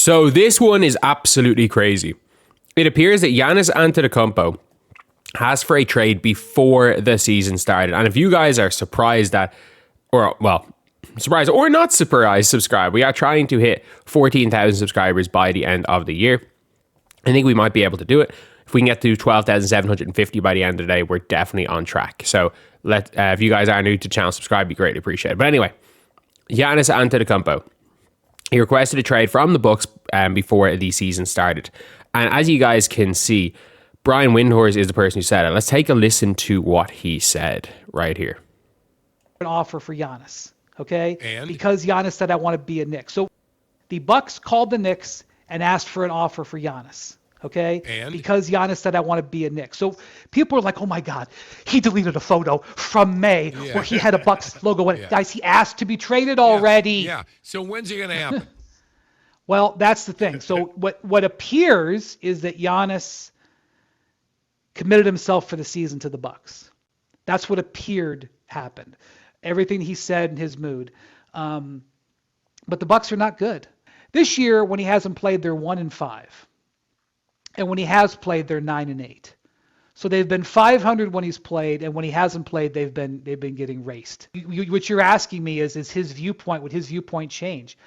So this one is absolutely crazy. It appears that Giannis Antetokounmpo asked for a trade before the season started. And if you guys are surprised that, surprised or not surprised, subscribe. We are trying to hit 14,000 subscribers by the end of the year. I think we might be able to do it. If we can get to 12,750 by the end of the day, we're definitely on track. So if you guys are new to the channel, subscribe, be greatly appreciated. But anyway, Giannis Antetokounmpo. He requested a trade from the Bucks before the season started. And as you guys can see, Brian Windhorst is the person who said it. Let's take a listen to what he said right here. An offer for Giannis, okay? And? Because Giannis said, I want to be a Knick. So the Bucks called the Knicks and asked for an offer for Giannis, okay? And? Because Giannis said, I want to be a Knick. So people are like, oh my God, he deleted a photo from May where he had a Bucks logo in it. Guys, he asked to be traded already. Yeah. So when's it going to happen? Well, that's the thing. So what appears is that Giannis committed himself for the season to the Bucks. That's what appeared happened. Everything he said in his mood. But the Bucks are not good. This year, when he hasn't played, they're 1-5. And when he has played, they're 9-8. So they've been 500 when he's played, and when he hasn't played, they've been getting raced. What you're asking me is his viewpoint, would his viewpoint change?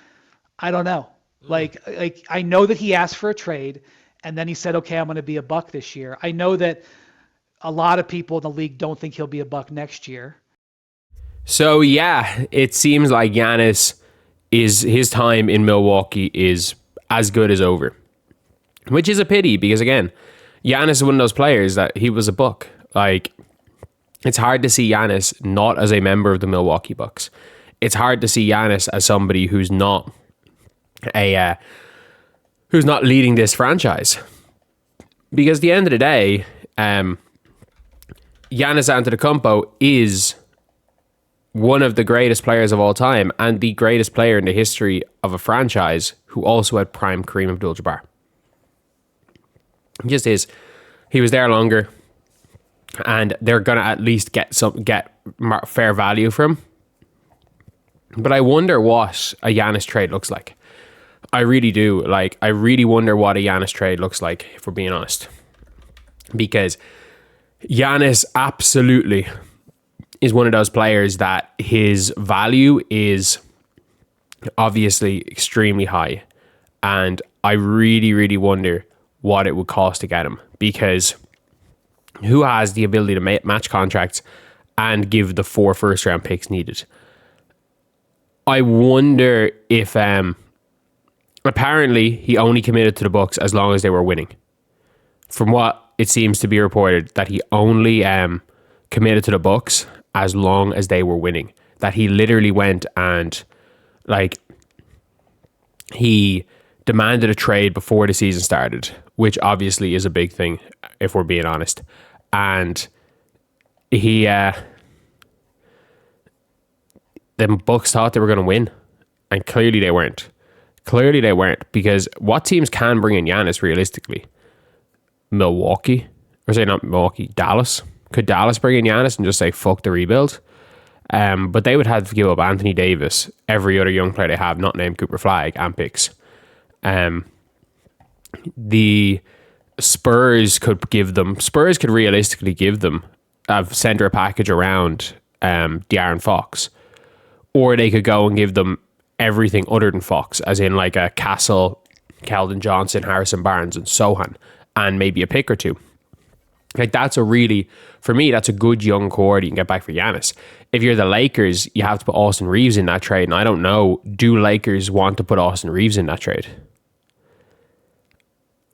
I don't know. Like I know that he asked for a trade, and then he said, okay, I'm going to be a Buck this year. I know that a lot of people in the league don't think he'll be a Buck next year. So yeah, it seems like Giannis his time in Milwaukee is as good as over, which is a pity because again, Giannis is one of those players that he was a Buck. Like, it's hard to see Giannis not as a member of the Milwaukee Bucks. It's hard to see Giannis as somebody who's not leading this franchise. Because at the end of the day, Giannis Antetokounmpo is one of the greatest players of all time and the greatest player in the history of a franchise who also had prime Kareem Abdul-Jabbar. He just is. He was there longer, and they're gonna at least get fair value from him. But I wonder what a Giannis trade looks like. I really do. Like, I really wonder what a Giannis trade looks like, if we're being honest. Because Giannis absolutely is one of those players that his value is obviously extremely high. And I really, really wonder what it would cost to get him. Because who has the ability to match contracts and give the 4 first-round picks needed? I wonder if... apparently, he only committed to the Bucks as long as they were winning. From what it seems to be reported, that he only committed to the Bucks as long as they were winning. That he literally went and, like, he demanded a trade before the season started, which obviously is a big thing, if we're being honest. And he, the Bucks thought they were going to win, and clearly they weren't. Clearly they weren't, because what teams can bring in Giannis realistically? Milwaukee, or say not Milwaukee, Dallas. Could Dallas bring in Giannis and just say fuck the rebuild? But they would have to give up Anthony Davis, every other young player they have, not named Cooper Flag, and picks. The Spurs could realistically give them a center package around De'Aaron Fox, or they could go and give them everything other than Fox, as in like a Castle, Keldon Johnson, Harrison Barnes, and Sohan, and maybe a pick or two. Like, for me, that's a good young core that you can get back for Giannis. If you're the Lakers, you have to put Austin Reeves in that trade, and I don't know, do Lakers want to put Austin Reeves in that trade?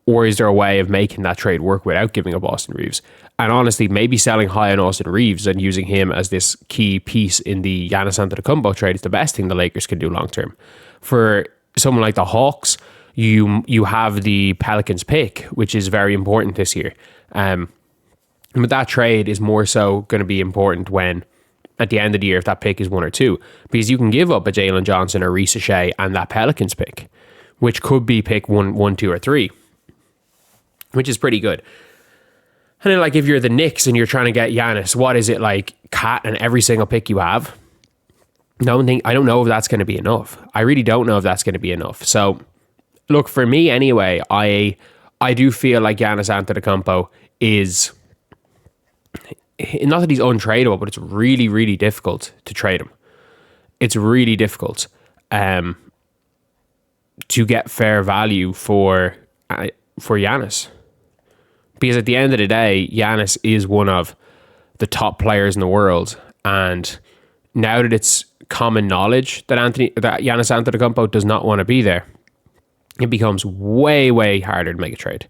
Or is there a way of making that trade work without giving up Austin Reeves? And honestly, maybe selling high on Austin Reeves and using him as this key piece in the Giannis Antetokounmpo trade is the best thing the Lakers can do long term. For someone like the Hawks, you have the Pelicans pick, which is very important this year. But that trade is more so going to be important when, at the end of the year, if that pick is 1 or 2, because you can give up a Jalen Johnson or Reese Shea and that Pelicans pick, which could be pick 1, 2, or 3, which is pretty good. And then, like, if you're the Knicks and you're trying to get Giannis, what is it, like, cat and every single pick you have? I don't know if that's going to be enough. I really don't know if that's going to be enough. So look, for me anyway, I do feel like Giannis Antetokounmpo is, not that he's untradeable, but it's really, really difficult to trade him. It's really difficult to get fair value for Giannis. Because at the end of the day, Giannis is one of the top players in the world. And now that it's common knowledge that Giannis Antetokounmpo does not want to be there, it becomes way, way harder to make a trade.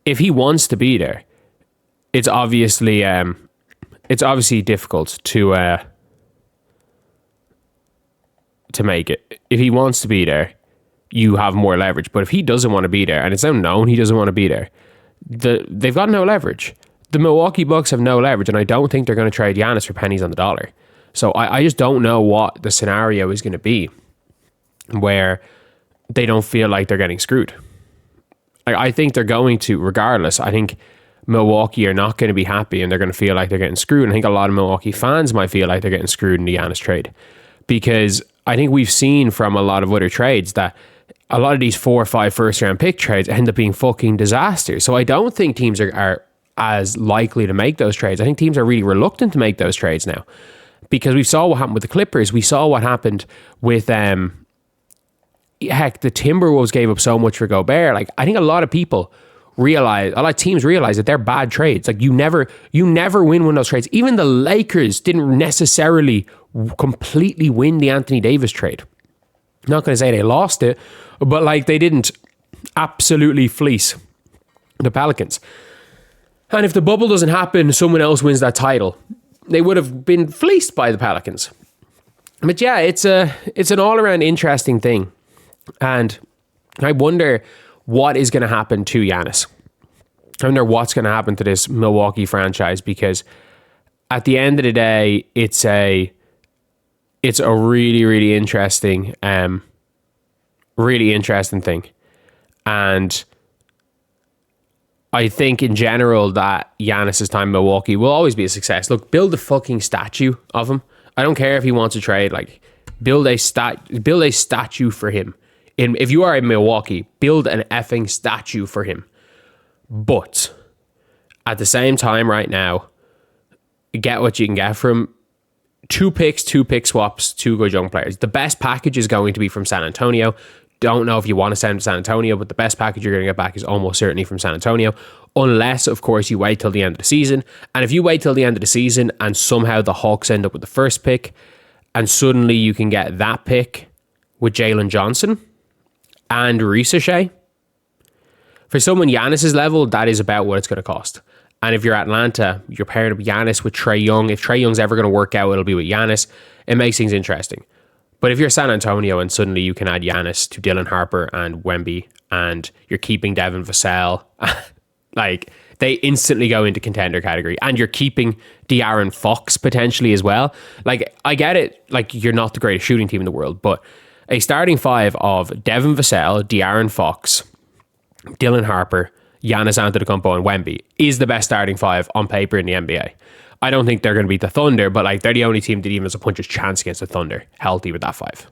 If he wants to be there, it's obviously difficult to make it. If he wants to be there, you have more leverage. But if he doesn't want to be there, and it's unknown he doesn't want to be there, they've got no leverage. The Milwaukee Bucks have no leverage, and I don't think they're going to trade Giannis for pennies on the dollar. So I just don't know what the scenario is going to be where they don't feel like they're getting screwed. I think they're going to, regardless. I think Milwaukee are not going to be happy, and they're going to feel like they're getting screwed. And I think a lot of Milwaukee fans might feel like they're getting screwed in the Giannis trade, because I think we've seen from a lot of other trades that a lot of these 4 or 5 first round pick trades end up being fucking disasters. So I don't think teams are as likely to make those trades. I think teams are really reluctant to make those trades now, because we saw what happened with the Clippers. We saw what happened with the Timberwolves gave up so much for Gobert. Like, I think a lot of teams realize that they're bad trades. Like, you never win one of those trades. Even the Lakers didn't necessarily completely win the Anthony Davis trade. I'm not going to say they lost it, but like, they didn't absolutely fleece the Pelicans. And if the bubble doesn't happen, someone else wins that title, they would have been fleeced by the Pelicans. But yeah, it's an all-around interesting thing. And I wonder what is going to happen to Giannis. I wonder what's going to happen to this Milwaukee franchise, because at the end of the day, it's a really, really interesting thing. And I think in general that Giannis's time in Milwaukee will always be a success. Look, build a fucking statue of him. I don't care if he wants to trade. Like, build a statue for him. If you are in Milwaukee, build an effing statue for him. But at the same time, right now, get what you can get from 2 picks, 2 pick swaps, 2 good young players. The best package is going to be from San Antonio. Don't know if you want to send to San Antonio, but the best package you're going to get back is almost certainly from San Antonio. Unless, of course, you wait till the end of the season. And if you wait till the end of the season and somehow the Hawks end up with the first pick, and suddenly you can get that pick with Jalen Johnson and Ricochet, for someone Giannis's level, that is about what it's going to cost. And if you're Atlanta, you're pairing up Giannis with Trae Young. If Trae Young's ever going to work out, it'll be with Giannis. It makes things interesting. But if you're San Antonio and suddenly you can add Giannis to Dylan Harper and Wemby, and you're keeping Devin Vassell, like, they instantly go into contender category. And you're keeping De'Aaron Fox potentially as well. Like, I get it. Like, you're not the greatest shooting team in the world, but a starting 5 of Devin Vassell, De'Aaron Fox, Dylan Harper, Giannis Antetokounmpo, and Wemby is the best starting 5 on paper in the NBA. I don't think they're going to beat the Thunder, but like, they're the only team that even has a puncher's chance against the Thunder, healthy with that 5.